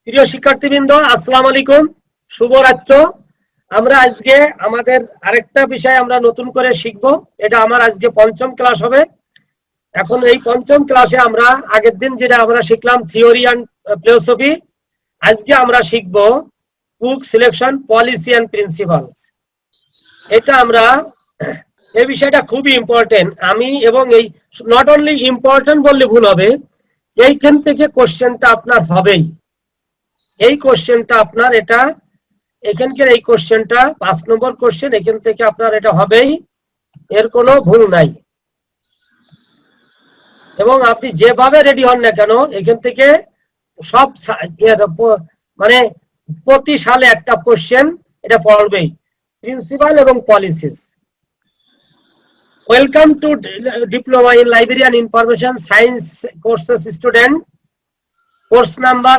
প্রিয় শিক্ষার্থীবৃন্দ, আসসালামু আলাইকুম, শুভরাত্র। আমরা আজকে আমাদের আরেকটা বিষয় আমরা নতুন করে শিখব। এটা আমার আজকে পঞ্চম ক্লাস হবে। এখন এই পঞ্চম ক্লাসে আমরা আগের দিন যেটা আমরা শিখলাম থিওরি অ্যান্ড ফিলোসফি, আজকে আমরা শিখব বুক সিলেকশন, পলিসি অ্যান্ড প্রিন্সিপালস। এটা আমরা এই বিষয়টা খুবই ইম্পর্টেন্ট। আমি এবং এই নট অনলি ইম্পর্টেন্ট বললে ভুল হবে, এইখান থেকে কোশ্চেনটা আপনার হবেই। এই কোশ্চেনটা আপনার এটা এখানকার এই কোশ্চেনটা 5 নম্বর কোশ্চেন, এখান থেকে আপনার এটা হবেই, এর কোনো ভুল নাই। এবং আপনি যেভাবে রেডি হন না কেন, এখান থেকে সব মানে প্রতি সালে একটা কোশ্চেন এটা পড়বেই, প্রিন্সিপাল এবং policies. Welcome to diploma in library and information science courses student, course number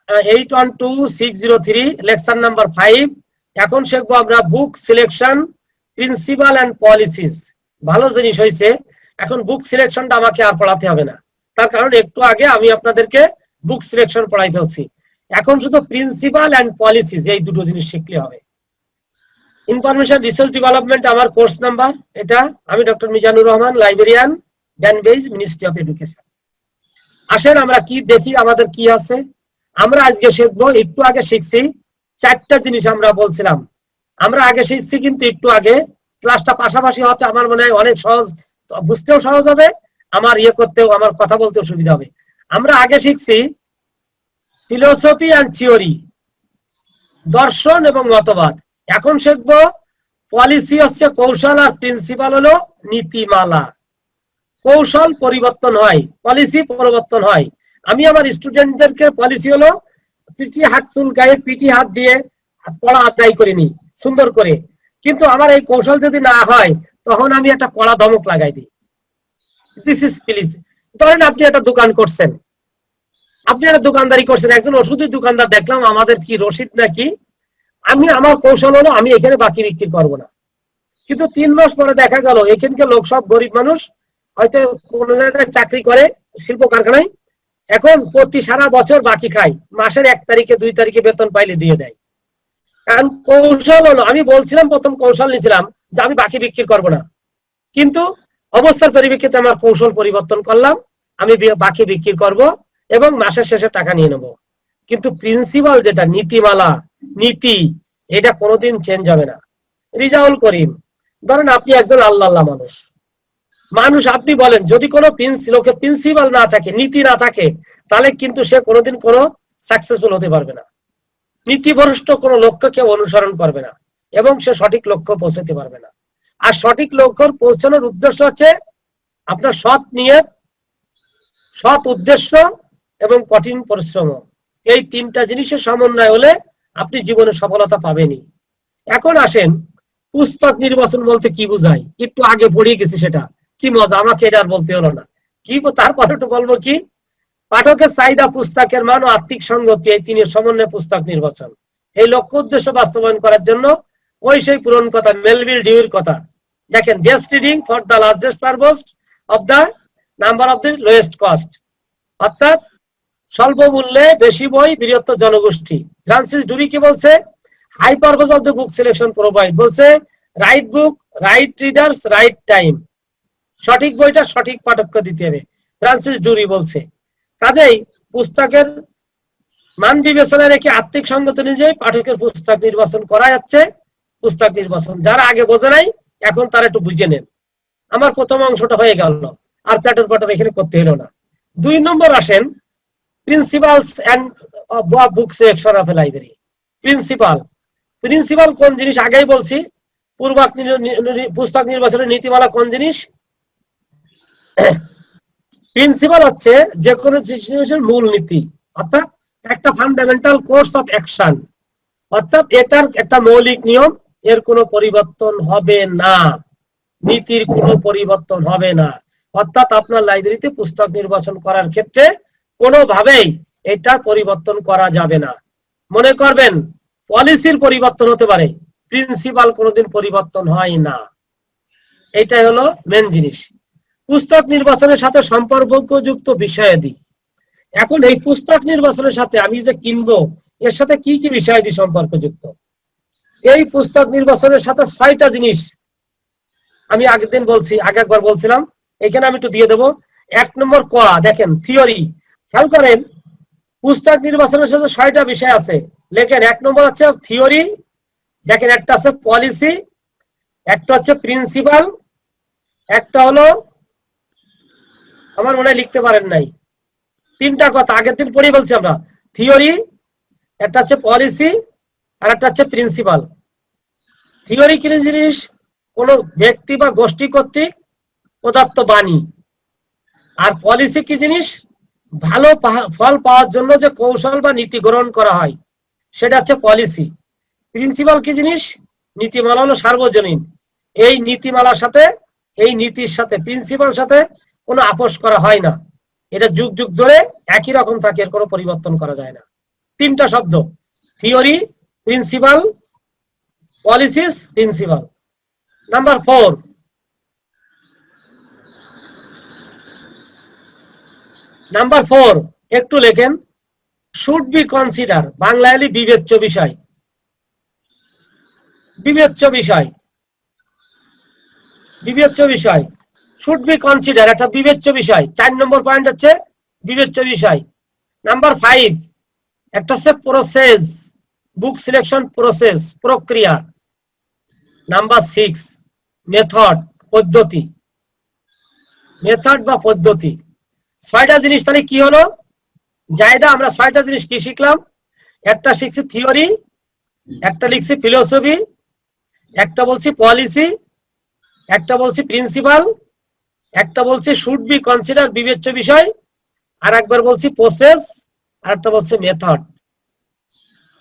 812603, lecture number 5। এখন শিখবো আমরা বুক সিলেকশন, প্রিন্সিপাল অ্যান্ড পলিসিস। ভালো জিনিস হয়েছে, এখন বুক সিলেকশনটা আমাকে আর পড়াতে হবে না, তার কারণ একটু আগে আমি আপনাদেরকে বুক সিলেকশন পড়াই ফেলছি। এখন শুধু প্রিন্সিপাল অ্যান্ড পলিসিস এই দুটো জিনিস শিখলে হবে। ইনফরমেশন রিসার্চ ডেভেলপমেন্ট আমার কোর্স নাম্বার, এটা আমি doctor Mizanur Rahman, librarian, ব্যানবেজ, ministry of education. আসেন আমরা কি দেখি আমাদের কি আছে। আমরা আজকে শিখবো, একটু আগে শিখছি 4টা জিনিস আমরা বলছিলাম। আমরা আগে শিখছি, কিন্তু একটু আগে ক্লাসটা পাশাপাশি হতে আমার মনে হয় অনেক সহজ, বুঝতেও সহজ হবে, আমার করতেও, আমার কথা বলতেও সুবিধা হবে। আমরা আগে শিখছি ফিলোসফি অ্যান্ড থিওরি, দর্শন এবং মতবাদ। এখন শিখবো পলিসি হচ্ছে কৌশল, আর প্রিন্সিপাল হলো নীতিমালা। কৌশল পরিবর্তন হয়, পলিসি পরিবর্তন হয়। আমি আমার স্টুডেন্টদেরকে পলিসি হলো পিটি হাত চুলকায়ে, পিটি হাত দিয়ে পড়া আদায় করিনি সুন্দর করে, কিন্তু আমার এই কৌশল যদি না হয় তখন আমি একটা কড়া ধমক লাগাই দিই। This is policy. ধরেন আপনি একটা দোকান করছেন, আপনি একটা দোকানদারি করছেন, একজন ওষুধের দোকানদার দেখলাম, আমাদের কি রসিদ নাকি, আমার কৌশল হলো আমি এখানে বাকি বিক্রি করবো না। কিন্তু 3 মাস পরে দেখা গেল এখানকার লোক সব গরিব মানুষ, হয়তো কোন জায়গায় চাকরি করে, শিল্প কারখানায়, এখন প্রতি সারা বছর বাকি খায়, মাসের 1 তারিখে 2 তারিখে বেতন পাইলে দিয়ে দেয়। কারণ কৌশল হলো, আমি বলছিলাম প্রথম কৌশল নিয়েছিলাম যে আমি বাকি বিক্রি করবো না, কিন্তু অবস্থার পরিপ্রেক্ষিতে আমার কৌশল পরিবর্তন করলাম, আমি বাকি বিক্রি করব এবং মাসের শেষে টাকা নিয়ে নেব। কিন্তু প্রিন্সিপাল যেটা নীতিমালা, নীতি, এটা কোনোদিন চেঞ্জ হবে না। রিজাউল করিম, ধরেন আপনি একজন আল্লাহ মানুষ, আপনি বলেন যদি কোনো লোকে প্রিন্সিপাল না থাকে, নীতি না থাকে, তাহলে কিন্তু সে কোনোদিন কোনো সাকসেসফুল হতে পারবে না। নীতিভ্রষ্ট কোনো লক্ষ্য কেউ অনুসরণ করবে না এবং সে সঠিক লক্ষ্য পৌঁছাতে পারবে না। আর সঠিক লক্ষ্য পৌঁছানোর উদ্দেশ্য হচ্ছে আপনার সৎ নিয়ত, সৎ উদ্দেশ্য এবং কঠিন পরিশ্রম। এই 3টা জিনিসের সমন্বয় হলে আপনি জীবনে সফলতা পাবেনই। এখন আসেন, পুস্তক নির্বাচন বলতে কি বোঝায়, একটু আগে পড়িয়ে গেছি, সেটা কি মজা, আমাকে এটা আর বলতে হলো না। কি তারপরে একটু বলবো কি, পাঠকের চাহিদা, পুস্তকের মান ও আর্থিক সঙ্গতি, এই 3 সমন্বয়ে পুস্তক নির্বাচন। এই লক্ষ্য উদ্দেশ্য বাস্তবায়ন করার জন্য ওই সেই পুরনো কথা, মেলভিল ডিউর কথা, দেখেন, best reading for the largest purpose of the number of the lowest cost, অর্থাৎ স্বল্প মূল্যে বেশি বই, বৃহত্তর জনগোষ্ঠী। ফ্রান্সিস ডুরি কি বলছে, high purpose of the book selection provide, বলছে right book, right readers, right time. সঠিক বইটা সঠিক পাঠককে দিতে হবে, ফ্রান্সিস ডুরি বলছে। কাজেই পুস্তকের মান বিবেচনা রেখে আর্থিক সঙ্গত অনুযায়ী পাঠকের পুস্তক নির্বাচন করা যাচ্ছে। পুস্তক নির্বাচন যারা আগে বোঝে নাই, এখন তারা একটু বুঝে নেন। আমার প্রথম অংশটা হয়ে গেল, আর প্যাটার প্যাটার এখানে করতে হলো না। 2 নম্বর আসেন, principles and book selection of a library. Principle কোন জিনিস আগেই বলছি, পুস্তক নির্বাচনের নীতিমালা কোন জিনিস। প্রিন্সিপাল হচ্ছে যে কোনো জিনিসের মূল নীতি, অর্থাৎ একটা ফান্ডামেন্টাল কোর্স অফ অ্যাকশন, অর্থাৎ এটার একটা মৌলিক নিয়ম, এর কোনো পরিবর্তন হবে না, নীতির কোনো পরিবর্তন হবে না। অর্থাৎ আপনার লাইব্রেরিতে পুস্তক নির্বাচন করার ক্ষেত্রে কোনোভাবেই এটা পরিবর্তন করা যাবে না। মনে করবেন পলিসির পরিবর্তন হতে পারে, প্রিন্সিপাল কোনোদিন পরিবর্তন হয় না। এটাই হলো মেন জিনিস। পুস্তক নির্বাচনের সাথে সম্পর্কযুক্ত বিষয়াদি, এখন এই পুস্তক নির্বাচনের সাথে আমি যে কিনবো এর সাথে কি কি বিষয়াদি সম্পর্কযুক্ত? এই পুস্তক নির্বাচনের সাথে 6টা জিনিস আমি আগের দিন বলছি, আগে একবার বলছিলাম, এখানে আমি একটু দিয়ে দেবো। 1 নম্বর ক, দেখেন থিওরি, খেয়াল করেন পুস্তক নির্বাচনের সাথে 6টা বিষয় আছে, লেখেন 1 নম্বর হচ্ছে থিওরি, দেখেন একটা আছে পলিসি, একটা হচ্ছে প্রিন্সিপাল, একটা হলো আমার মনে হয় লিখতে পারেন নাই, 3টা কথা আগের দিন পড়ে বলছি আমরা, থিওরি, একটা হচ্ছে পলিসি, আর একটা হচ্ছে প্রিন্সিপাল। থিওরি কি জিনিস? কোন ব্যক্তি বা গোষ্ঠী কর্তৃক প্রদত্ত বাণী। আর পলিসি কি জিনিস? ভালো ফল পাওয়ার জন্য যে কৌশল বা নীতি গ্রহণ করা হয় সেটা হচ্ছে পলিসি। প্রিন্সিপাল কি জিনিস? নীতিমালা হলো সার্বজনীন। এই নীতিমালার সাথে, এই নীতির সাথে প্রিন্সিপাল সাথে কোনো আপোষ করা হয় না, এটা যুগ যুগ ধরে একই রকম থাকে, এর কোনো পরিবর্তন করা যায় না। 3টা শব্দ, theory, principal, policies, principal. Number 4, number 4 একটু লেখেন, শুড বি কনসিডার, বাংলায় বিবেচ্য বিষয়। বিবেচ্য বিষয়, বিবেচ্য বিষয়, শুড বি কনসিডার একটা বিবেচ্য বিষয়। 4 নম্বর পয়েন্ট হচ্ছে বিবেচ্য বিষয়। নাম্বার 5 একটা হচ্ছে প্রসেস, বুক সিলেকশন প্রসেস, প্রক্রিয়া। নাম্বার 6 মেথড, পদ্ধতি, মেথড বা পদ্ধতি। 6টা জিনিস তাহলে কি হলো জায়দা? আমরা 6টা জিনিস কি শিখলাম? একটা শিখছি থিওরি, একটা লিখছি ফিলোসফি, একটা বলছি পলিসি, একটা বলছি প্রিন্সিপাল, একটা বলছি শুড বি কনসিডার বিবেচ্য বিষয়, আর একবার বলছি প্রসেস, আর একটা বলছি মেথড।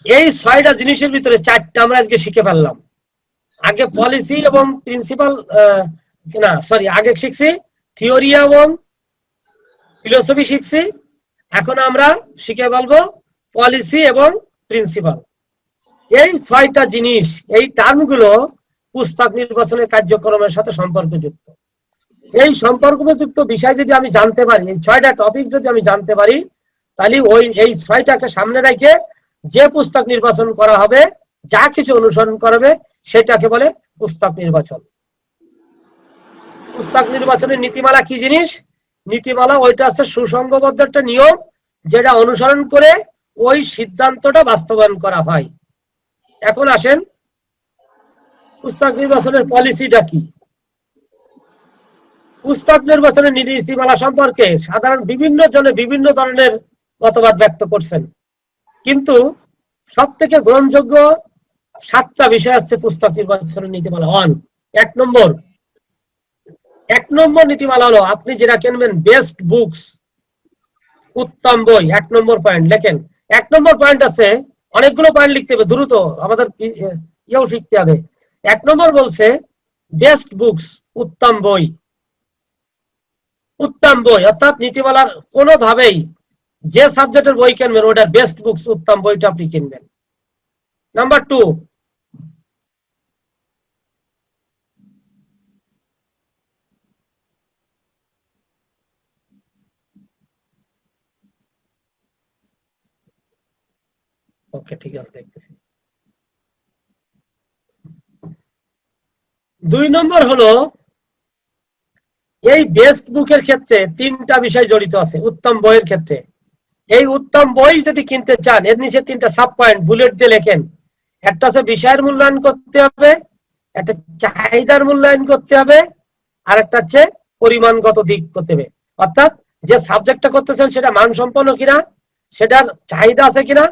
এই 6টা জিনিসের ভিতরে 4টা আমরা আজকে শিখে ফেললাম। আগে পলিসি এবং প্রিন্সিপাল, না সরি, আগে শিখছি থিওরি এবং ফিলোসফি শিখছি, এখন আমরা শিখে ফেলবো পলিসি এবং প্রিন্সিপাল। এই 6টা জিনিস, এই টার্মগুলো পুস্তক নির্বাচনের কার্যক্রমের সাথে সম্পর্কযুক্ত। এই সম্পর্কযুক্ত বিষয় যদি আমি জানতে পারি, এই 6টা টপিক যদি আমি জানতে পারি, তাহলে এই 6টাকে সামনে রেখে যে পুস্তক নির্বাচন করা হবে, যা কিছু অনুসরণ করবে সেটাকে বলে পুস্তক নির্বাচন। পুস্তক নির্বাচনের নীতিমালা কি জিনিস? নীতিমালা ওইটা হচ্ছে সুসংঘবদ্ধ একটা নিয়ম, যেটা অনুসরণ করে ওই সিদ্ধান্তটা বাস্তবায়ন করা হয়। এখন আসেন পুস্তক নির্বাচনের পলিসিটা কি। পুস্তক নির্বাচনের নীতিমালা সম্পর্কে সাধারণ বিভিন্ন জনে বিভিন্ন ধরনের মতবাদ ব্যক্ত করছেন, কিন্তু সব থেকে গ্রহণযোগ্য 7টা বিষয় আছে পুস্তক নির্বাচনের নীতিমালা। 1 নম্বর নীতিমালা হলো আপনি যেটা কিনবেন বেস্ট বুকস, উত্তম বই। 1 নম্বর পয়েন্ট লেখেন। 1 নম্বর পয়েন্ট আছে, অনেকগুলো পয়েন্ট লিখতে হবে, দ্রুত আমাদের ইয়েও শিখতে হবে। 1 নম্বর বলছে বেস্ট বুকস, উত্তম বই। উত্তম বই অর্থাৎ নীতিমালার কোনোভাবেই যে সাবজেক্টের বই কিনবেন ওটা বেস্ট বুকস, উত্তম বইটা আপনি কিনবেন। নাম্বার 2, ওকে ঠিক আছে দেখতেছি। 2 নম্বর হলো এই বেস্ট বুকের ক্ষেত্রে 3টা বিষয় জড়িত আছে উত্তম বইয়ের ক্ষেত্রে। এই উত্তম বই যদি কিনতে চান, এর নিচে 3টা সাব পয়েন্ট বুলেট দিয়ে লেখেন। একটা হচ্ছে বিষয়ের মূল্যায়ন করতে হবে, একটা চাহিদার মূল্যায়ন করতে হবে, আর একটা হচ্ছে পরিমাণগত দিক করতে হবে। অর্থাৎ যে সাবজেক্টটা করতেছেন সেটা মানসম্পন্ন কিনা, সেটার চাহিদা আছে কিনা,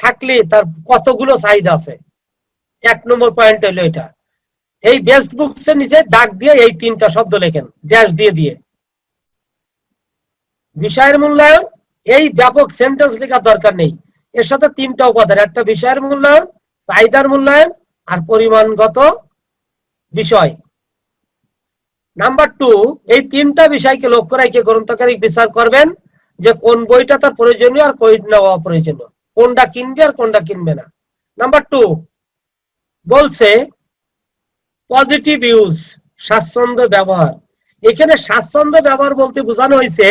থাকলে তার কতগুলো চাহিদা আছে। 1 নম্বর পয়েন্ট হলো এটা। এই বেস্ট বুকস এর নিচে দাগ দিয়ে এই 3টা শব্দ লেখেন, ড্যাশ দিয়ে দিয়ে। বিষয়ের মূল্যায়ন, এই ব্যাপক সেন্টেন্স লেখার দরকার নেই, এর সাথে 3টা উপাদান, একটা বিষয়ের মূল্যায়ন, চাহিদার মূল্যায়ন, আর পরিমাণগত বিষয়। নাম্বার 2, এই 3টা বিষয়কে লক্ষ্য রেখে গ্রন্থকারী বিচার করবেন যে কোন বইটা তার প্রয়োজনীয় আর কোনটা অপ্রয়োজনীয়, কোনটা কিনবে আর কোনটা কিনবে না। নাম্বার 2 বলছে পজিটিভ ইউজ, স্বাচ্ছন্দ্য ব্যবহার। এখানে স্বাচ্ছন্দ্য ব্যবহার বলতে বোঝানো হয়েছে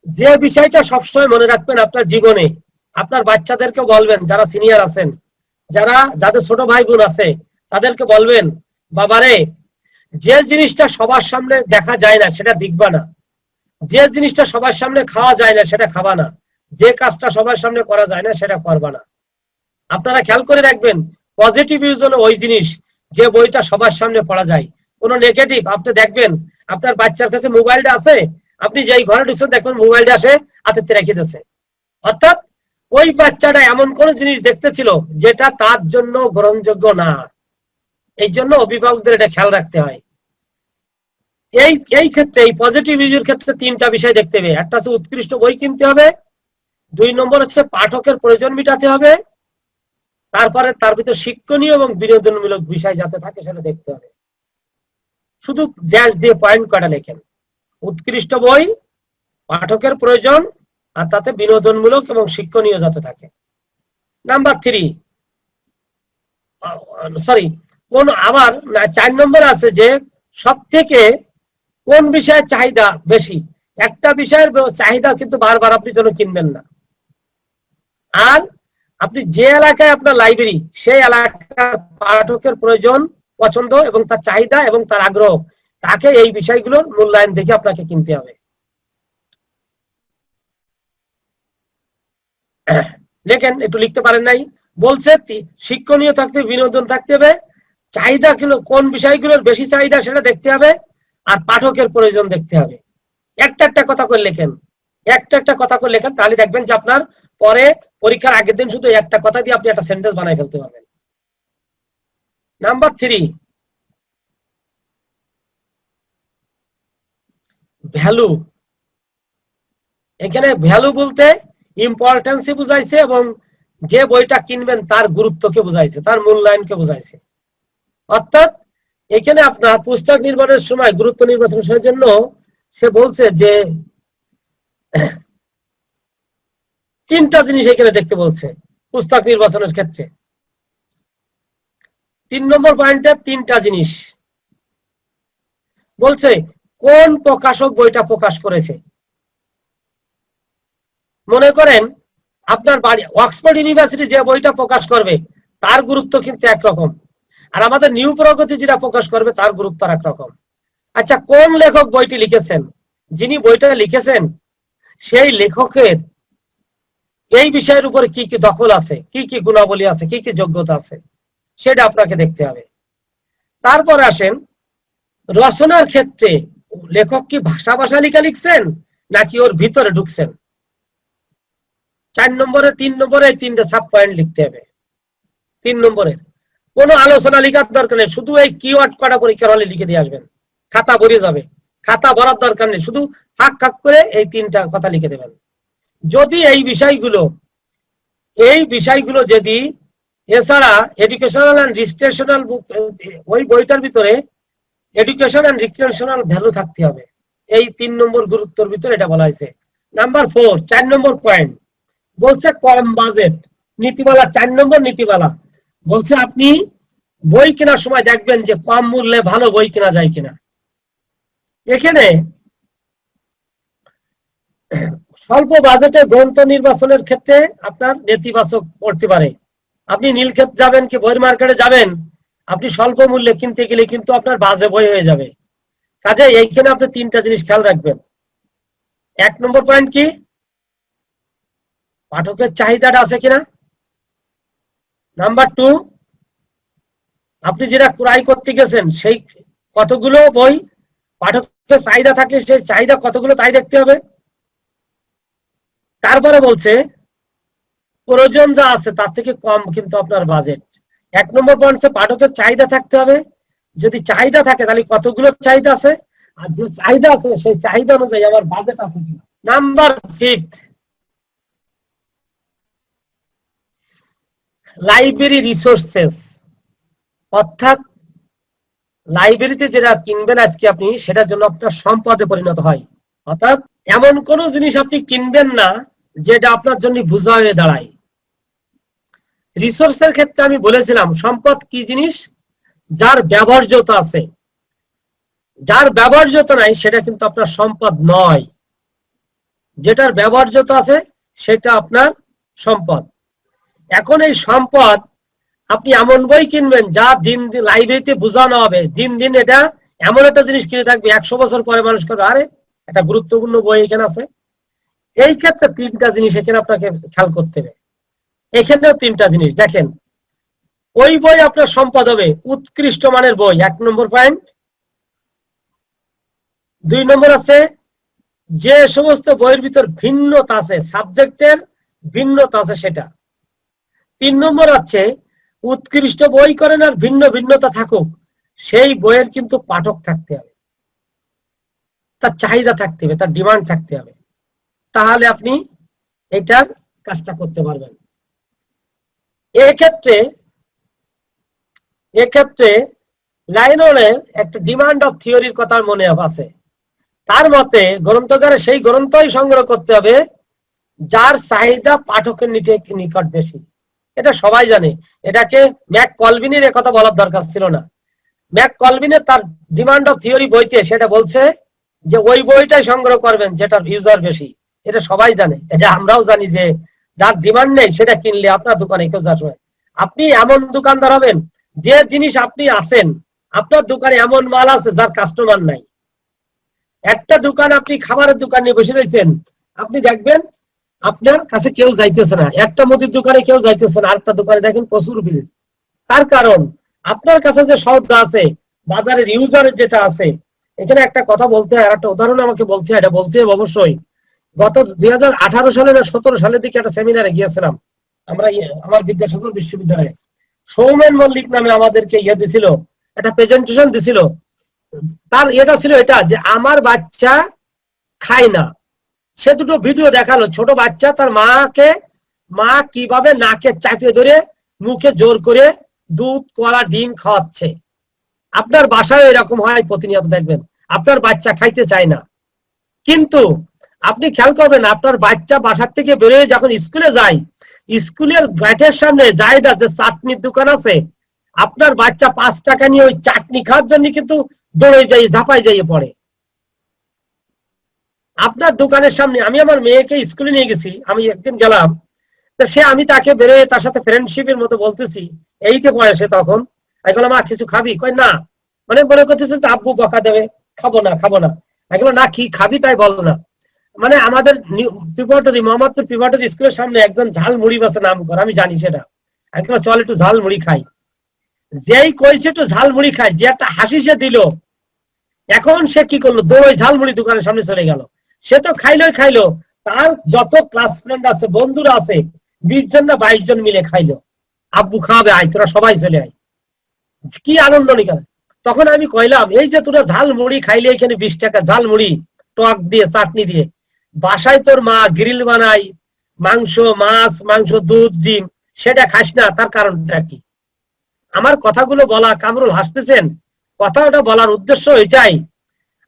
যে বিষয়টা সবসময় মনে রাখবেন আপনার জীবনে, আপনার বাচ্চাদেরকে বলবেন, যারা সিনিয়র আছেন, যাদের ছোট ভাই বোন আছে, তাদেরকে বলবেন, বাবারে, যে জিনিসটা সবার সামনে দেখা যায় না সেটা দেখবা না, যে জিনিসটা সবার সামনে খাওয়া যায় না সেটা খাবা না, যে কাজটা সবার সামনে করা যায় না সেটা করবা না। আপনারা খেয়াল করে রাখবেন, পজিটিভ ইউজ হলো ওই জিনিস যে বইটা সবার সামনে পড়া যায়। কোন নেগেটিভ, আপনি দেখবেন আপনার বাচ্চার কাছে মোবাইলটা আছে, আপনি যেই ঘরে ঢুকছেন দেখবেন মোবাইলটা আসে হাতে রেখে দিয়েছে, অর্থাৎ ওই বাচ্চাটা এমন কোন জিনিস দেখতেছিল যেটা তার জন্য গ্রহণযোগ্য না। এই জন্য অভিভাবকদের এটা খেয়াল রাখতে হয়। এই ক্ষেত্রে, এই পজিটিভ ইউজের ক্ষেত্রে তিনটা বিষয় দেখতে হবে। একটা হচ্ছে উৎকৃষ্ট বই কিনতে হবে, 2 নম্বর হচ্ছে পাঠকের প্রয়োজন মেটাতে হবে, তারপরে তার ভিতরে শিক্ষণীয় এবং বিনোদনমূলক বিষয় যাতে থাকে সেটা দেখতে হবে। শুধু ড্যাশ দিয়ে পয়েন্ট কটা লেখেন, উৎকৃষ্ট বই, পাঠকের প্রয়োজন, আর তাতে বিনোদনমূলক এবং শিক্ষণীয় যাতে থাকে। নাম্বার 3, সরি, আবার 4 নম্বর আছে যে সব থেকে কোন বিষয়ের চাহিদা বেশি। একটা বিষয়ের চাহিদা কিন্তু বারবার আপনি যেন কিনবেন না। আর আপনি যে এলাকায় আপনার লাইব্রেরি, সেই এলাকার পাঠকের প্রয়োজন, পছন্দ এবং তার চাহিদা এবং তার আগ্রহ, তাকে এই বিষয়গুলোর মূল্যায়ন দেখে আপনাকে কিনতে হবে। লেখেন, একটু লিখতে পারেন নাই? বলছে শিক্ষণীয় থাকতে, বিনোদন থাকতে হবে, চাহিদা কোন বিষয়গুলোর বেশি চাহিদা সেটা দেখতে হবে, আর পাঠকের প্রয়োজন দেখতে হবে। একটা কথা করে লেখেন, একটা কথা করে লেখেন, তাহলে দেখবেন যে আপনার পরে পরীক্ষার আগের দিন শুধু একটা কথা দিয়ে আপনি একটা সেন্টেন্স বানাই ফেলতে পারবেন। Number 3, value. এখানে ভ্যালু বলতে ইম্পর্টেন্সই বুঝাইছে এবং যে বইটা কিনবেন তার গুরুত্বকে বুঝাইছে, তার মূল্যায়নকে বুঝাইছে। অর্থাৎ এখানে আপনার পুস্তক নির্মাণের সময় গুরুত্ব নির্বাচনের জন্য সে বলছে যে 3টা জিনিস এখানে দেখতে বলছে পুস্তক নির্বাচনের ক্ষেত্রে। 3 নম্বর পয়েন্টে 3টা জিনিস বলছে, কোন প্রকাশক বইটা প্রকাশ করেছে। মনে করেন আপনার বাড়ি অক্সফোর্ড ইউনিভার্সিটি যে বইটা প্রকাশ করবে তার গুরুত্ব কিন্তু একরকম, আর আমাদের নিউ প্রগতি যেটা প্রকাশ করবে তার গুরুত্ব আর একরকম। আচ্ছা, কোন লেখক বইটি লিখেছেন, যিনি বইটা লিখেছেন সেই লেখকের এই বিষয়ের উপরে কি কি দখল আছে, কি কি গুণাবলী আছে, কি কি যোগ্যতা আছে, সেটা আপনাকে দেখতে হবে। তারপর আসেন রচনার ক্ষেত্রে, লেখক কি ভাষা লেখা লিখছেন নাকি ওর ভিতরে ঢুকছেন। 4 নম্বরে 3 নম্বরে এই 3টে সাব পয়েন্ট লিখতে হবে। 3 নম্বরের কোনো আলোচনা লেখার দরকার নেই, শুধু এই কিওয়ার্ড কটা পরীক্ষার হলে লিখে দিয়ে আসবেন, খাতা ভরে যাবে। খাতা ভরার দরকার নেই, শুধু ফাঁক ফাঁক করে এই 3টা কথা লিখে দেবেন। যদি এই বিষয়গুলো যদি এছাড়া এডুকেশনাল এন্ড রিক্রিয়েশনাল বুক, ওই বইটার ভিতরে এডুকেশন এন্ড রিক্রিয়েশনাল ভ্যালু থাকতে হবে। এই 3 নম্বর গুরুত্বের ভিতরে এটা বলা হয়েছে। নাম্বার 4, 4 নম্বর পয়েন্ট বলছে কম বাজেট নীতিমালা। 4 নম্বর নীতিমালা বলছে আপনি বই কেনার সময় দেখবেন যে কম মূল্যে ভালো বই কেনা যায় কিনা। এখানে স্বল্প বাজেটে গ্রন্থ নির্বাচনের ক্ষেত্রে আপনার নেতিবাচক পড়তে পারে। আপনি নীলক্ষেত যাবেন কি বইয়ের মার্কেটে যাবেন, আপনি স্বল্প মূল্যে কিনতে গেলে কিন্তু আপনার বাজে বই হয়ে যাবে। কাজে এইখানে আপনি 3টা জিনিস খেয়াল রাখবেন। 1 নম্বর পয়েন্ট কি, পাঠকের চাহিদাটা আছে কিনা। নাম্বার 2, আপনি যেটা ক্রয় করতে গেছেন সেই কতগুলো বই, পাঠকের চাহিদা থাকলে সেই চাহিদা কতগুলো তাই দেখতে হবে। তারপরে বলছে প্রয়োজন যা আছে তার থেকে কম কিন্তু আপনার বাজেট। 1 নম্বর পয়েন্ট পাঠকের চাহিদা থাকতে হবে, যদি চাহিদা থাকে তাহলে কতগুলো চাহিদা আছে, আর যে চাহিদা আছে সেই চাহিদা অনুযায়ী আমার বাজেট আছে কিনা। নাম্বার 5, লাইব্রেরি রিসোর্সেস, অর্থাৎ লাইব্রেরিতে যেটা কিনবেন আজকে আপনি, সেটার জন্য আপনার সম্পদে পরিণত হয়। অর্থাৎ এমন কোন জিনিস আপনি কিনবেন না যেটা আপনার জন্য বোঝা হয়ে দাঁড়ায়। রিসোর্সের ক্ষেত্রে আমি বলেছিলাম সম্পদ কি জিনিস, যার ব্যবহার্যতা আছে, যার ব্যবহার্যতা নাই সেটা কিন্তু আপনার সম্পদ নয়। যেটার ব্যবহার্যতা আছে সেটা আপনার সম্পদ। এখন এই সম্পদ আপনি এমন বই কিনবেন যা দিন দিন লাইব্রেরিতে বোঝানো হবে, দিন দিন এটা এমন একটা জিনিস কিনে থাকবে 100 বছর পরে মানুষ করবে আরে একটা গুরুত্বপূর্ণ বই এখানে আছে। এই ক্ষেত্রে তিনটা জিনিস এখানে আপনাকে খেয়াল করতে হবে। এখানেও তিনটা জিনিস দেখেন, ওই বই আপনার সম্পদ হবে উৎকৃষ্ট মানের বই, 1 নম্বর পয়েন্ট। 2 নম্বর আছে যে সমস্ত বইয়ের ভিতর ভিন্নতা আছে, সাবজেক্টের ভিন্নতা আছে সেটা। 3 নম্বর আছে উৎকৃষ্ট বই করেন আর ভিন্ন ভিন্নতা থাকুক, সেই বইয়ের কিন্তু পাঠক থাকতে হবে, তার চাহিদা থাকতে হবে, তার ডিমান্ড থাকতে হবে, তাহলে আপনি এটার কাজটা করতে পারবেন। এক্ষেত্রে লাইননের একটা ডিমান্ড অফ থিওরির কথা মনে আছে। তার মতে গ্রন্থকারে সেই গ্রন্থই সংগ্রহ করতে হবে যার চাহিদা পাঠকের নিকট বেশি। এটা সবাই জানে, এটাকে ম্যাক কলভিনের কথা বলার দরকার ছিল না। ম্যাক কলভিনের তার ডিমান্ড অফ থিওরি বইতে সেটা বলছে যে ওই বইটাই সংগ্রহ করবেন যেটার ইউজার বেশি। এটা সবাই জানে, এটা আমরাও জানি যে যার ডিমান্ড নেই সেটা কিনলে আপনার দোকানে কেউ যাবে। আপনি এমন দোকানদার হবেন যে জিনিস আপনি আছেন, আপনার দোকানে এমন মাল আছে যার কাস্টমার নাই। একটা দোকান আপনি খাবারের দোকান নিয়ে বসে রয়েছেন, আপনি দেখবেন আপনার কাছে কেউ যাইতেছে না, একটা মুদির দোকানে কেউ যাইতেছে না, আরেকটা দোকানে দেখেন প্রচুর ভিড়। তার কারণ আপনার কাছে যে সওদা আছে, বাজারের ইউজারের যেটা আছে। এখানে একটা কথা বলতে হয়, একটা উদাহরণ আমাকে বলতে হয়, এটা বলতে হবে অবশ্যই। গত 2018 সালে না 17 সালের দিকে একটা সেমিনারে গিয়েছিলাম আমরা, আমার বিদ্যাসাগর বিশ্ববিদ্যালয়ে। সৌমেন মল্লিক নামে আমাদেরকে দিছিল, একটা প্রেজেন্টেশন দিছিল। তার এটা ছিল এটা যে আমার বাচ্চা খায় না। সে দুটো ভিডিও দেখালো, ছোট বাচ্চা তার মা কিভাবে নাকে চাপিয়ে ধরে মুখে জোর করে দুধ কলা ডিম খাওয়াচ্ছে। আপনার বাসায় এরকম হয় প্রতিনিয়ত, দেখবেন আপনার বাচ্চা খাইতে চায় না, কিন্তু আপনি খেয়াল করবেন আপনার বাচ্চা বাসার থেকে বেরোয় যখন স্কুলে যায়, স্কুলের গেটের সামনে যায় না যে চাটনির দোকান আছে, আপনার বাচ্চা 5 টাকা নিয়ে ওই চাটনি খাওয়ার জন্য কিন্তু দৌড়ে যাই, ঝাঁপাই যাইয়ে পড়ে আপনার দোকানের সামনে। আমি আমার মেয়েকে স্কুলে নিয়ে গেছি, আমি একদিন গেলাম, আমি তাকে বেরোয় তার সাথে ফ্রেন্ডশিপের মতো বলতেছি, এইটে বয়সে তখন। আমি বললাম মা কিছু খাবি? কয় না, মানে মনে করতেছে যে আব্বু বকা দেবে, খাবো না। আমি বললাম না কি খাবি তাই বল না। মানে আমাদের প্রিপারেটরি, মোহাম্মদপুর প্রিপারেটরি স্কুলের সামনে একজন ঝাল মুড়ি বাসে নাম করে, আমি জানি সেটা। আমি বললাম চল একটু ঝাল মুড়ি খাই। যেই কইছে একটু ঝাল মুড়ি খাই, যে একটা হাসি সে দিল, এখন সে কি করলো, দৌড়ে ঝালমুড়ি দোকানের সামনে চলে গেল। সে তো খাইলো, তার যত ক্লাস ফ্রেন্ড আছে, বন্ধুরা আছে, 20 জন না 22 জন মিলে খাইলো। আব্বু খাবে, আয় তোরা সবাই চলে আয়, কি আনন্দ নিকাল। তখন আমি কইলাম এই যে তোরা ঝালমুড়ি খাইলে, এখানে 20 টাকা ঝালমুড়ি টক দিয়ে চাটনি দিয়ে, বাসায় তোর মা গ্রিল বানাই, মাংস দুধ ডিম, সেটা খাস না, তার কারণটা কি? আমার কথাগুলো বলা, কামরুল হাসতেছেন, কথাটা বলার উদ্দেশ্য এটাই,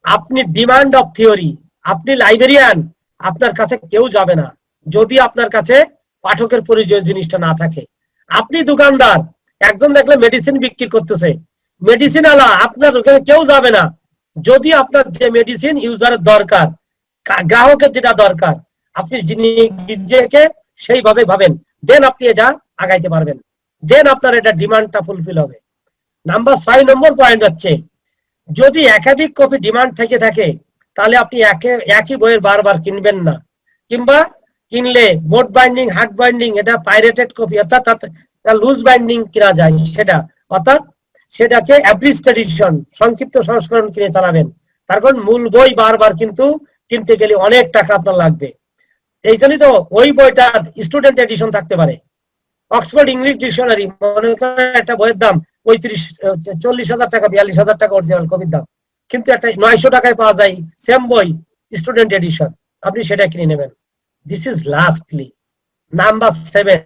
আপনি ডিমান্ড অফ থিওরি, আপনি লাইব্রেরিয়ান, আপনার কাছে কেউ যাবে না যদি আপনার কাছে পাঠকের প্রয়োজনীয় জিনিসটা না থাকে। আপনি দোকানদার, একজন দেখলে মেডিসিন বিক্রি করতেছে, মেডিসিন আলা, আপনার ওখানে কেউ যাবে না যদি আপনার যে মেডিসিন ইউজারের দরকার, গ্রাহকের যেটা দরকার, আপনি নিজেকে সেইভাবে ভাবেন, দেন আপনি এটা আগাইতে পারবেন, দেন আপনার এটা ডিমান্ডটা ফুলফিল হবে। নাম্বার 6 নম্বর পয়েন্ট হচ্ছে, যদি একাধিক কপি ডিমান্ড থেকে থাকে, তাহলে আপনি একই বইয়ের বারবার কিনবেন না, কিংবা কিনলে বোর্ড বাইন্ডিং, হার্ড বাইন্ডিং, এটা পাইরেটেড কপি, অর্থাৎ লুজ বাইন্ডিং কিনা যায় সেটা, অর্থাৎ সেটাকে অ্যাবরিজড এডিশন, সংক্ষিপ্ত সংস্করণ কিনে চালাবেন। তার কারণ মূল বই বারবার কিন্তু কিনতে গেলে অনেক টাকা আপনার লাগবে। এই জন্যই তো ওই বইটা স্টুডেন্ট এডিশন থাকতে পারে। অক্সফোর্ড ইংলিশ ডিকশনারি মনে করেন একটা বইয়ের দাম 40,000 টাকা, 42,000 টাকা অরিজিনাল কপির দাম, কিন্তু একটা 900 টাকায় পাওয়া যায় সেম বই স্টুডেন্ট এডিশন, আপনি সেটা কিনে নেবেন। দিস ইজ লাস্টলি নাম্বার 7,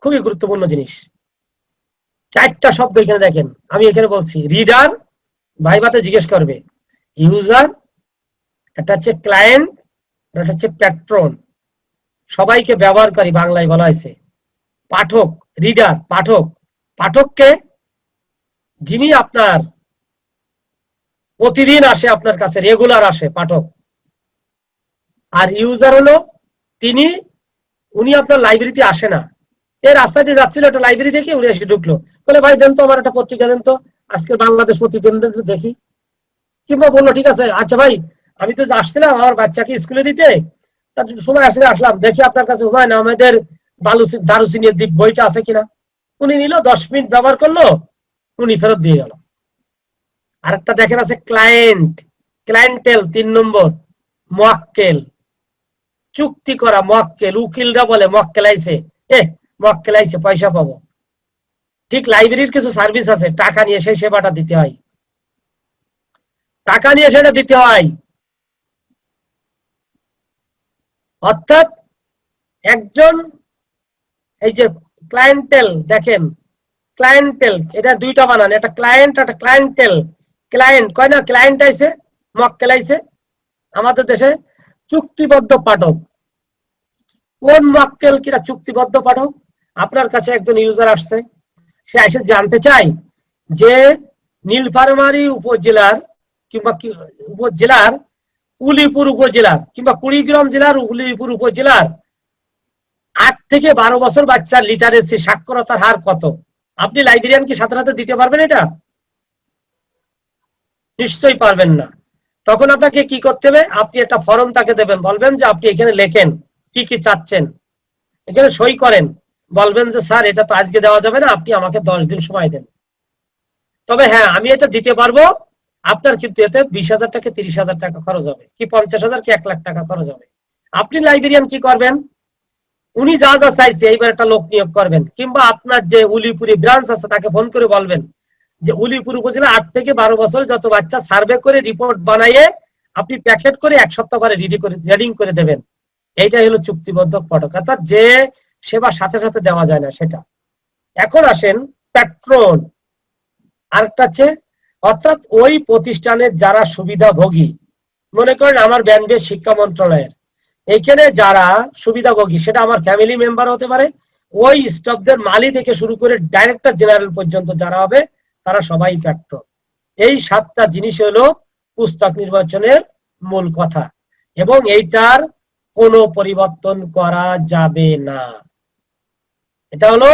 খুবই গুরুত্বপূর্ণ জিনিস। 4টা শব্দ এখানে দেখেন, আমি এখানে বলছি রিডার, ভাইভাতে জিজ্ঞেস করবে, ইউজার, একটা হচ্ছে ক্লায়েন্ট, একটা হচ্ছে প্যাট্রন, সবাইকে ব্যবহারকারী বাংলায় বলা হয়েছে। পাঠক, রিডার, পাঠককে যিনি আপনার প্রতিদিন আসে, আপনার কাছে রেগুলার আসে পাঠক, আর ইউজার হলো উনি আপনার লাইব্রেরিতে আসে না, এই রাস্তা দিয়ে যাচ্ছিল একটা লাইব্রেরি দেখে উনি এসে ঢুকলো, বলে ভাই দেন তো আমার একটা পত্রিকা দেন তো, আজকে বাংলাদেশ পত্রিকা দেখি। কিংবা বললো ঠিক আছে আচ্ছা ভাই আমি তো আসছিলাম আমার বাচ্চাকে স্কুলে দিতে, তার সময় আসলে আসলাম, দেখি আপনার কাছে হুমায়ুন আহমেদের দারুচিনির দ্বীপ বইটা আছে কিনা। উনি নিল, 10 মিনিট ব্যবহার করলো, উনি ফেরত দিয়ে গেল। আরেকটা দেখেন আছে ক্লায়েন্টেল 3 নম্বর, মোয়াক্কেল, চুক্তি করা মোয়াক্কেল, উকিলরা বলে মোয়াক্কেল আইছে, মোয়াক্কেল আইছে পয়সা পাবো। ঠিক লাইব্রেরির কিছু সার্ভিস আছে, টাকা নিয়ে সেই সেবাটা দিতে হয়, টাকা নিয়ে সেটা দিতে হয়। অর্থাৎ একজন এই যে ক্লায়েন্টেল, দেখেন ক্লায়েন্টেল, এটা দুইটা বানান, একটা ক্লায়েন্ট একটা ক্লায়েন্টেল। ক্লায়েন্ট কয় না ক্লায়েন্ট আইছে, মোয়াক্কেল আইছে। আমাদের দেশে চুক্তিবদ্ধ পাঠক, কোন মোয়াক্কেল কিনা চুক্তিবদ্ধ পাঠক? আপনার কাছে একজন ইউজার আসছে, সে এসে জানতে চায় যে নীলফামারী উপজেলার কিংবা উপজেলার উলিপুর উপজেলার কিংবা কুড়িগ্রাম জেলার উলিপুর উপজেলার 8 থেকে 12 বছর বাচ্চার লিটারেসি সাক্ষরতার হার কত? আপনি লাইব্রেরিয়ান কি সাথে সাথে দিতে পারবেন এটা? নিশ্চয়ই পারবেন না। তখন আপনাকে কি করতে হবে, আপনি একটা ফর্ম তাকে দেবেন, বলবেন যে আপনি এখানে লেখেন কি কি চাচ্ছেন, এখানে সই করেন, বলবেন যে স্যার এটা তো আজকে দেওয়া যাবে না, আপনি আমাকে 10 দিন সময় দেন। তবে হ্যাঁ আমি এটা দিতে পারবো, আপনার কিন্তু এতে 20,000 টাকা 30,000 টাকা খরচ হবে, কি 50,000 কি 1 লাখ টাকা খরচ হবে। আপনি লাইব্রেরিয়ান কি করবেন, উনি যা যা চাইছে এইবার একটা লোক নিয়োগ করবেন, কিংবা আপনার যে উলিপুরি ব্রাঞ্চ আছে তাকে ফোন করে বলবেন যে উলিপুর উপজেলা 8 থেকে 12 বছর যত বাচ্চা সার্ভে করে রিপোর্ট বানাইয়ে আপনি প্যাকেট করে 1 সপ্তাহ পরে রিডিং করে দেবেন। এইটাই হলো চুক্তিবদ্ধ পাঠক, অর্থাৎ যে সেবা সাথে সাথে দেওয়া যায় না সেটা। এখন আসেন প্যাট্রন, আরেকটা আছে, অর্থাৎ ওই প্রতিষ্ঠানের যারা সুবিধাভোগী, মনে করেন আমার ব্যান্ডের শিক্ষা মন্ত্রণালয়ের এইখানে যারা সুবিধাভোগী, সেটা আমার ফ্যামিলি মেম্বার হতে পারে, ওই স্টাফদের মালি থেকে শুরু করে ডাইরেক্টর জেনারেল পর্যন্ত যারা হবে তারা সবাই প্যাট্রন। এই 7টা জিনিস হলো পুস্তক নির্বাচনের মূল কথা, এবং এইটার কোনো পরিবর্তন করা যাবে না। এটা হলো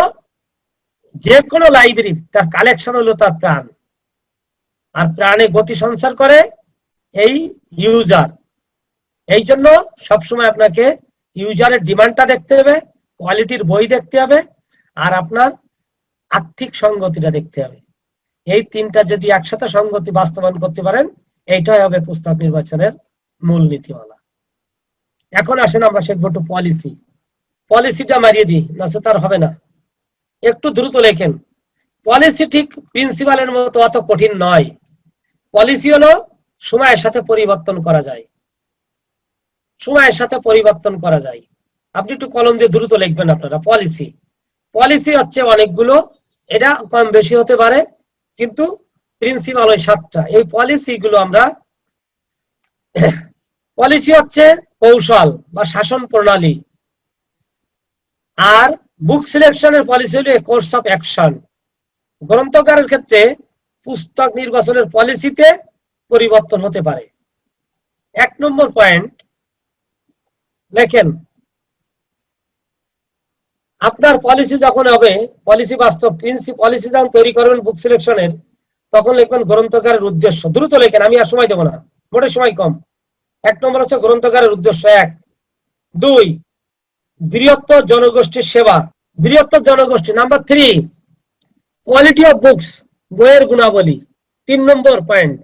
যে কোনো লাইব্রেরি, তার কালেকশন হলো তার প্রাণ, আর প্রাণে গতি সঞ্চার করে এই ইউজার। এই জন্য সবসময় আপনাকে ইউজারের ডিমান্ডটা দেখতে হবে, কোয়ালিটির বই দেখতে হবে, আর আপনার আর্থিক সঙ্গতিটা দেখতে হবে। এই 3টা যদি একসাথে সঙ্গতি বাস্তবায়ন করতে পারেন, এইটাই হবে পুস্তক নির্বাচনের মূল নীতিমালা। এখন আসেন আমরা শিখব একটু পলিসি। পলিসিটা মারিয়ে দিই, না সে তার হবে না, একটু দ্রুত লেখেন। পলিসি ঠিক প্রিন্সিপালের মতো অত কঠিন নয়। পলিসি হলো সময়ের সাথে পরিবর্তন করা যায়, সময়ের সাথে পরিবর্তন করা যায়। আপনি একটু কলম দিয়ে দ্রুত লিখবেন আপনারা। পলিসি হচ্ছে অনেকগুলো, এটা কম বেশি হতে পারে, কিন্তু প্রিন্সিপাল ওই 7টা। এই পলিসি গুলো আমরা, পলিসি হচ্ছে কৌশল বা শাসন প্রণালী, আর বুক সিলেকশনের পলিসি হলো কোর্স অফ অ্যাকশন। গ্রন্থকারের ক্ষেত্রে পুস্তক নির্বাচনের পলিসিতে পরিবর্তন হতে পারে। 1 নম্বর পয়েন্ট লেখেন, আপনার পলিসি যখন হবে, পলিসি বাস্তব পলিসি যখন তৈরি করবেন বুক সিলেকশনের, তখন লিখবেন গ্রন্থকারের উদ্দেশ্য। দ্রুত লেখেন, আমি আর সময় দেবো না, মোটের সময় কম। 1 নম্বর হচ্ছে গ্রন্থকারের উদ্দেশ্য 1। 2 বৃহত্তর জনগোষ্ঠীর সেবা, বৃহত্তর জনগোষ্ঠী। নাম্বার 3 কোয়ালিটি অফ বুকস, বইয়ের গুণাবলী। 3 নম্বর পয়েন্ট,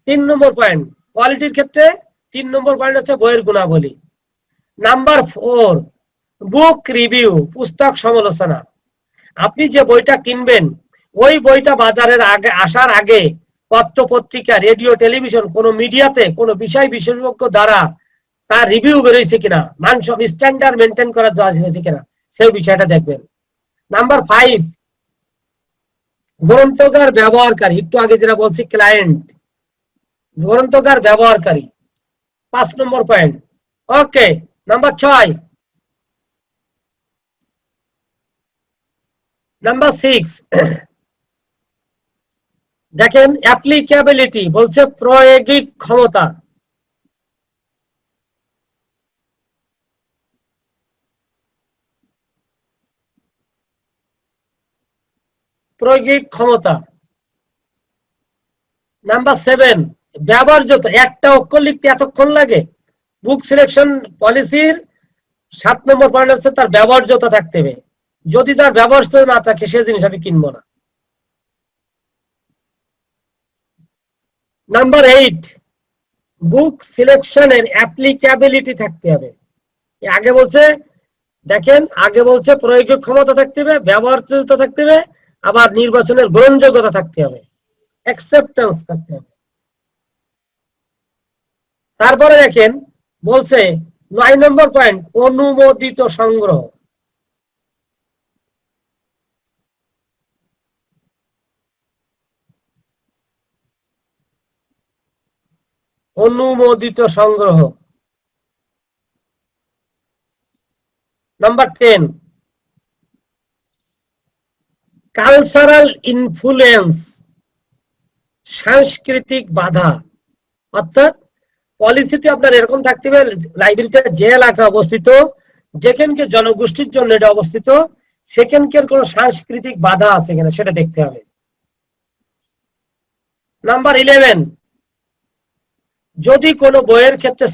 3 নম্বর পয়েন্ট কোয়ালিটির ক্ষেত্রে 3 নম্বর পয়েন্ট হচ্ছে বইয়ের গুণাবলী। নাম্বার 4 বুক রিভিউ, পুস্তক সমালোচনা। আপনি যে বইটা কিনবেন, ওই বইটা বাজারের আগে আসার আগে পত্র পত্রিকা, রেডিও, টেলিভিশন, কোন মিডিয়াতে কোন বিষয় বিশেষজ্ঞ দ্বারা তার রিভিউ বেরোইছে কিনা, মানসম্য স্ট্যান্ডার্ড মেনটেন করা হয়েছে কিনা, সেই বিষয়টা দেখবেন। নাম্বার 5 গ্রন্থকার ব্যবহারকারী, একটু আগে যেটা বলছি ক্লায়েন্ট, গ্রন্থকার ব্যবহারকারী 5 নম্বর পয়েন্ট। ওকে, নাম্বার 6 নাম্বার 6 দেখেন অ্যাপ্লিকেবিলিটি, বলছে প্রয়োগিক ক্ষমতা। প্রয়োগিক ক্ষমতা। নাম্বার 7 ব্যবহার্যতা, একটা অক্ষর লিখতে এতক্ষণ লাগে। বুক সিলেকশন পলিসির 7 নম্বর পয়েন্ট হচ্ছে তার ব্যবহার্যতা থাকতে হবে। যদি তার ব্যবহার্যতা না থাকে সে জিনিস আমি কিনবো না। নাম্বার 8 বুক সিলেকশনের অ্যাপ্লিকেবিলিটি থাকতে হবে। আগে বলছে দেখেন, আগে বলছে প্রয়োগিক ক্ষমতা থাকতে হবে, ব্যবহার্যতা থাকতে হবে, আবার নির্বাচনের গ্রহণযোগ্যতা থাকতে হবে, অ্যাকসেপ্টেন্স থাকতে হবে। তারপরে দেখেন বলছে 9 নম্বর পয়েন্ট অনুমোদিত সংগ্রহ। অনুমোদিত সংগ্রহ। নাম্বার 10 কালচারাল ইনফ্লুয়েন্স, সাংস্কৃতিক বাধা। অর্থাৎ পলিসিতে আপনার এরকম থাকতে হবে লাইব্রেরিতে যে এলাকা অবস্থিত, যেখানকে জনগোষ্ঠীর জন্য এটা অবস্থিত, সেখানকার কোন সাংস্কৃতিক বাধা আছে কিনা সেটা দেখতে হবে। নাম্বার 11 যদি কোনো বইয়ের ক্ষেত্রে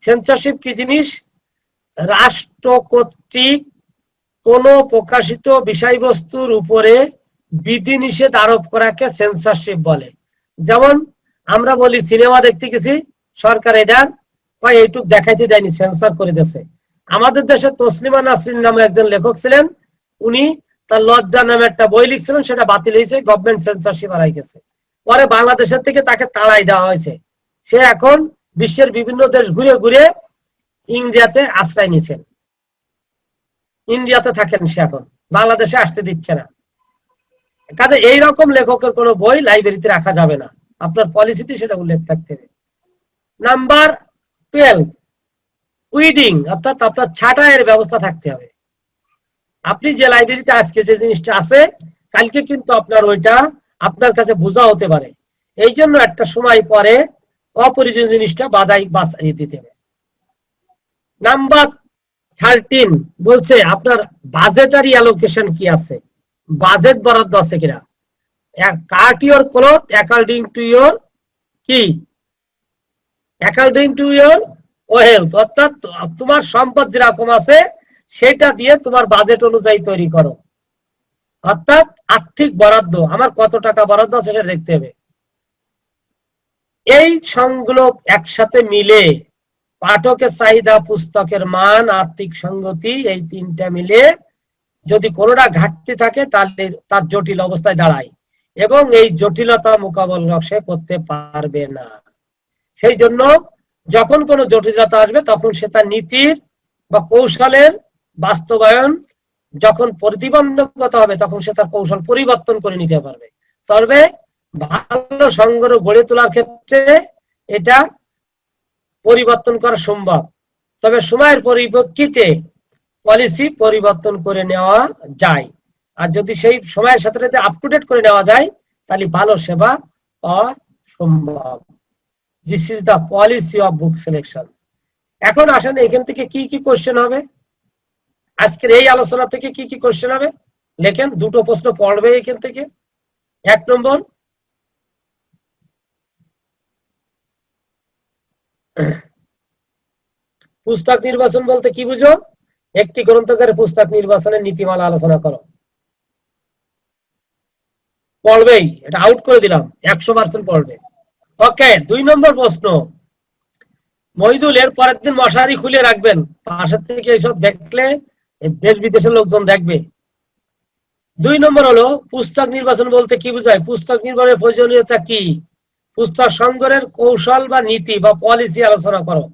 সেন্সরশিপ কি জিনিস? রাষ্ট্র কর্তৃক কোন প্রকাশিত বিষয়বস্তুর উপরে বিধিনিষেধ আরোপ করাকে সেন্সরশিপ বলে। যেমন আমরা বলি সিনেমা দেখতে গেছি, সরকার এটার এইটুক দেখাইতে দেয়নি, সেন্সর করে দিয়েছে। আমাদের দেশে তসলিমা নাসরিন নামে একজন লেখক ছিলেন, উনি তার লজ্জা নামে একটা বই লিখছিলেন, সেটা বাতিল হয়েছে, গভর্নমেন্ট সেন্সরশিপ হারাই গেছে। পরে বাংলাদেশের থেকে তাকে তাড়াই দেওয়া হয়েছে। সে এখন বিশ্বের বিভিন্ন দেশ ঘুরে ঘুরে ইন্ডিয়াতে আশ্রয় নিয়েছেন, ইন্ডিয়াতে থাকেন সে, এখন বাংলাদেশে আসতে দিচ্ছে না। কাজে এইরকম লেখকের কোনো বই লাইব্রেরিতে রাখা যাবে না, আপনার পলিসিতে সেটা উল্লেখ থাকতে হবে। নাম্বার 12 উইডিং, অর্থাৎ আপনার ছাঁটাইয়ের ব্যবস্থা থাকতে হবে। আপনি যে লাইব্রেরিতে আজকে যে জিনিসটা আছে, কালকে কিন্তু আপনার ওইটা আপনার কাছে বোঝা হতে পারে। এই জন্য একটা সময় পরে অপরিচিত জিনিসটা বাছাই দিতে হবে। নাম্বার 13 বলছে আপনার বাজেটারি অ্যালোকেশন কি আছে, বাজেট বরাদ্দ আছে কিনা। Cut your cloth according to your কি, অ্যাকর্ডিং টু ইউর ওয়েলথ, অর্থাৎ তোমার সম্পদ যেরকম আছে সেটা দিয়ে তোমার বাজেট অনুযায়ী তৈরি করো। অর্থাৎ আর্থিক বরাদ্দ, আমার কত টাকা বরাদ্দ আছে সেটা দেখতে হবে। এই সংগুলো একসাথে মিলে পাঠকের চাহিদা, পুস্তকের মান, আর্থিক সংগতি, এই তিনটা মিলে যদি কোনোটা ঘাটতি থাকে তাহলে তার জটিল অবস্থায় দাঁড়ায় এবং এই জটিলতা মোকাবেলা সে করতে পারবে না। সেই জন্য যখন কোনো জটিলতা আসবে তখন সে তার নীতির বা কৌশলের বাস্তবায়ন, যখন প্রতিবন্ধকতা হবে তখন সে তার কৌশল পরিবর্তন করে নিতে পারবে। তবে ভালো সংগ্রহ গড়ে তোলার ক্ষেত্রে এটা পরিবর্তন করা সম্ভব, তবে সময়ের পরিপ্রেক্ষিতে পলিসি পরিবর্তন করে নেওয়া যায়। আর যদি সেই সময়ের সাথে সাথে আপ টু ডেট করে নেওয়া যায় তাহলে ভালো সেবা পাওয়া সম্ভব। This is the policy of book selection. এখন আসেন এখান থেকে কি কি কোশ্চেন হবে, আজকের এই আলোচনা থেকে কি কি কোশ্চেন হবে লেখেন। দুটো প্রশ্ন পড়বে এখান থেকে। 1 নম্বর, পুস্তক নির্বাচন বলতে কি বুঝো? একটি গ্রন্থকারের পুস্তক নির্বাচনের নীতিমালা আলোচনা করো। পড়বেই, এটা আউট করে দিলাম, 100% পড়বে। ওকে, 2 নম্বর প্রশ্ন, মহিদুল এর পরের দিন মশারি খুলে রাখবেন, পাশের থেকে এইসব দেখলে দেশ বিদেশের লোকজন দেখবে। 2 নম্বর হলো পুস্তক নির্বাচন বলতে কি বোঝায়? পুস্তক নির্বাচনের প্রয়োজনীয়তা কি? পুস্তক সংগ্রহের কৌশল বা নীতি বা পলিসি আলোচনা করো।